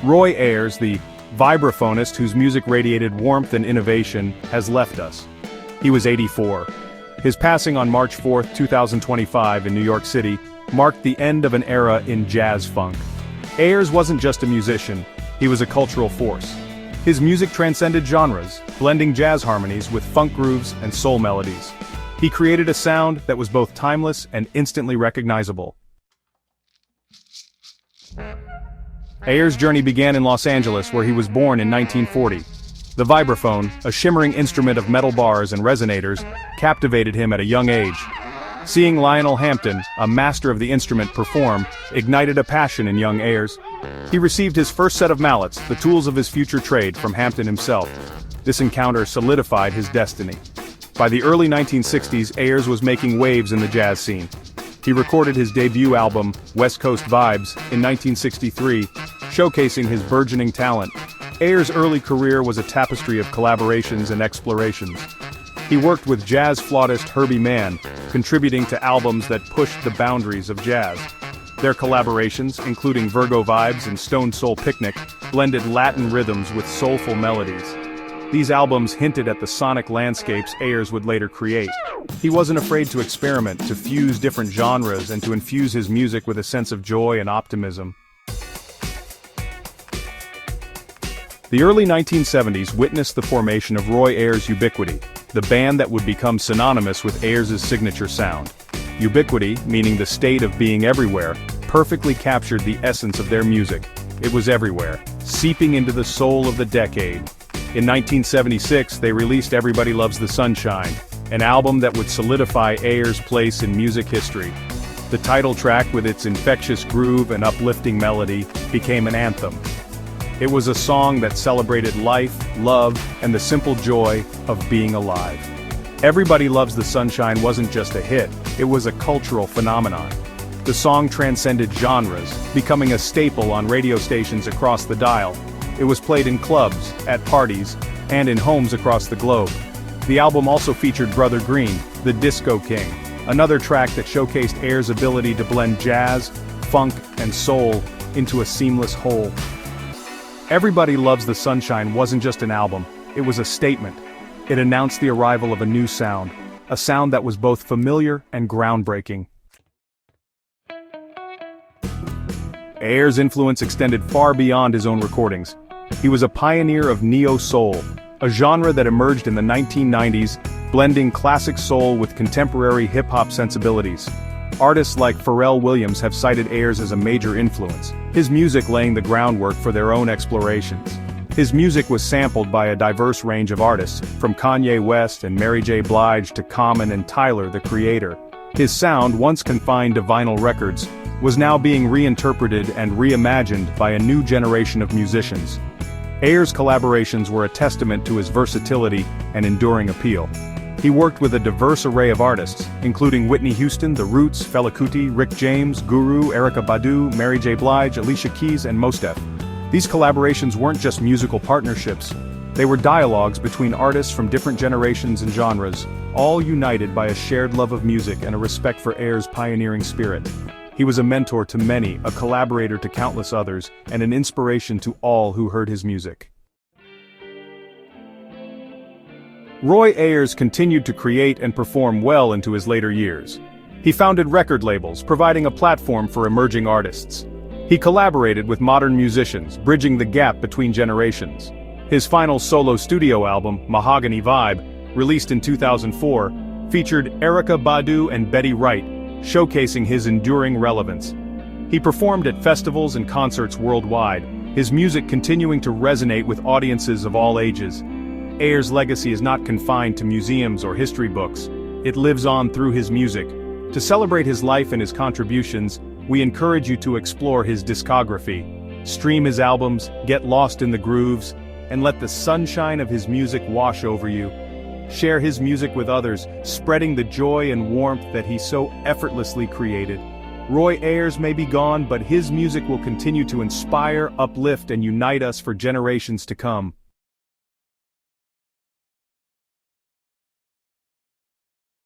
Roy Ayers, the vibraphonist whose music radiated warmth and innovation, has left us. He was 84. His passing on March 4, 2025 in New York City marked the end of an era in jazz funk. Ayers wasn't just a musician, he was a cultural force. His music transcended genres, blending jazz harmonies with funk grooves and soul melodies. He created a sound that was both timeless and instantly recognizable. Ayers' journey began in Los Angeles, where he was born in 1940. The vibraphone, a shimmering instrument of metal bars and resonators, captivated him at a young age. Seeing Lionel Hampton, a master of the instrument, perform, ignited a passion in young Ayers. He received his first set of mallets, the tools of his future trade, from Hampton himself. This encounter solidified his destiny. By the early 1960s, Ayers was making waves in the jazz scene. He recorded his debut album, West Coast Vibes, in 1963, showcasing his burgeoning talent. Ayers' early career was a tapestry of collaborations and explorations. He worked with jazz flautist Herbie Mann, contributing to albums that pushed the boundaries of jazz. Their collaborations, including Virgo Vibes and Stone Soul Picnic, blended Latin rhythms with soulful melodies. These albums hinted at the sonic landscapes Ayers would later create. He wasn't afraid to experiment, to fuse different genres, and to infuse his music with a sense of joy and optimism. The early 1970s witnessed the formation of Roy Ayers' Ubiquity, the band that would become synonymous with Ayers' signature sound. Ubiquity, meaning the state of being everywhere, perfectly captured the essence of their music. It was everywhere, seeping into the soul of the decade. In 1976, they released Everybody Loves the Sunshine, an album that would solidify Ayers' place in music history. The title track, with its infectious groove and uplifting melody, became an anthem. It was a song that celebrated life, love, and the simple joy of being alive. Everybody Loves the Sunshine wasn't just a hit, it was a cultural phenomenon. The song transcended genres, becoming a staple on radio stations across the dial. It was played in clubs, at parties, and in homes across the globe. The album also featured Brother Green, the Disco King, another track that showcased Ayers' ability to blend jazz, funk, and soul into a seamless whole. Everybody Loves the Sunshine wasn't just an album, it was a statement. It announced the arrival of a new sound, a sound that was both familiar and groundbreaking. Ayers' influence extended far beyond his own recordings. He was a pioneer of neo-soul, a genre that emerged in the 1990s, blending classic soul with contemporary hip-hop sensibilities. Artists like Pharrell Williams have cited Ayers as a major influence, his music laying the groundwork for their own explorations. His music was sampled by a diverse range of artists, from Kanye West and Mary J. Blige to Common and Tyler, the Creator. His sound, once confined to vinyl records, was now being reinterpreted and reimagined by a new generation of musicians. Ayers' collaborations were a testament to his versatility and enduring appeal. He worked with a diverse array of artists, including Whitney Houston, The Roots, Fela Kuti, Rick James, Guru, Erykah Badu, Mary J. Blige, Alicia Keys, and Mos Def. These collaborations weren't just musical partnerships, they were dialogues between artists from different generations and genres, all united by a shared love of music and a respect for Ayers' pioneering spirit. He was a mentor to many, a collaborator to countless others, and an inspiration to all who heard his music. Roy Ayers continued to create and perform well into his later years. He founded record labels, providing a platform for emerging artists. He collaborated with modern musicians, bridging the gap between generations. His final solo studio album, Mahogany Vibe, released in 2004, featured Erykah Badu and Betty Wright, showcasing his enduring relevance. He performed at festivals and concerts worldwide, his music continuing to resonate with audiences of all ages. Ayers' legacy is not confined to museums or history books. It lives on through his music. To celebrate his life and his contributions, we encourage you to explore his discography. Stream his albums, get lost in the grooves, and let the sunshine of his music wash over you. Share his music with others, spreading the joy and warmth that he so effortlessly created. Roy Ayers may be gone, but his music will continue to inspire, uplift, and unite us for generations to come.